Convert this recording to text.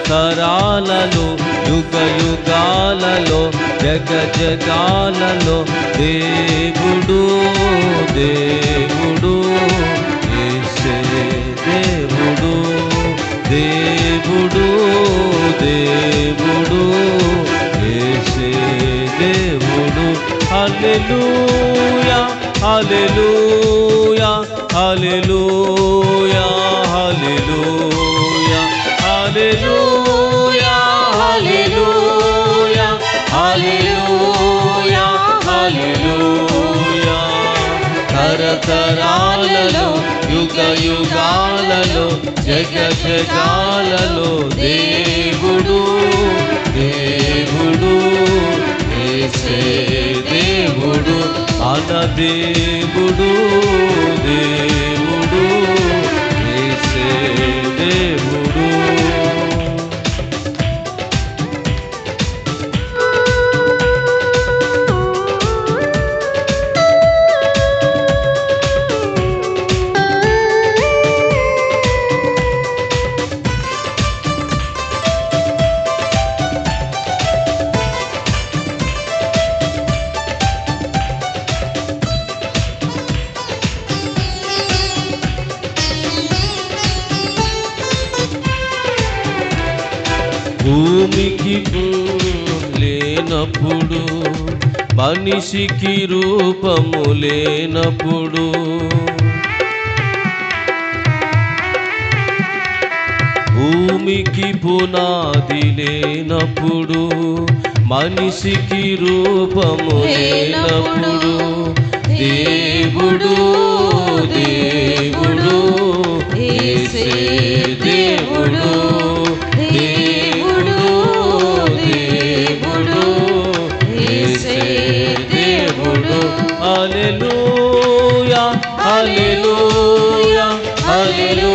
తరతరాలలో యుగ యుగాలలో జగ జగాలలో దేవుడు దేవుడు యేసే దేవుడు దేవుడు దేవుడు యేసే దేవుడు. హల్లెలూయా హల్లెలూయా హల్లెలూయా హల్లెలూయా హల్లెలూయా హల్లెలూయా హల్లెలూయా హల్లెలూయా. తరతరాలలో యుగ యుగాలలో జగ జగాలలో దేవుడు దేవుడు యేసే దేవుడు. మన దేవుడు దేవుడు యేసే దేవుడు. భూమికి లేనప్పుడు మనిషికి రూపము లేనప్పుడు భూమికి పునాది లేనప్పుడు మనిషికి రూపము లేనప్పుడు దేవుడు దేవుడు యేసే దేవుడు దేవుడు దేవుడు యేసే దేవుడు. హల్లెలూయా హల్లెలూయా హల్లెలూయా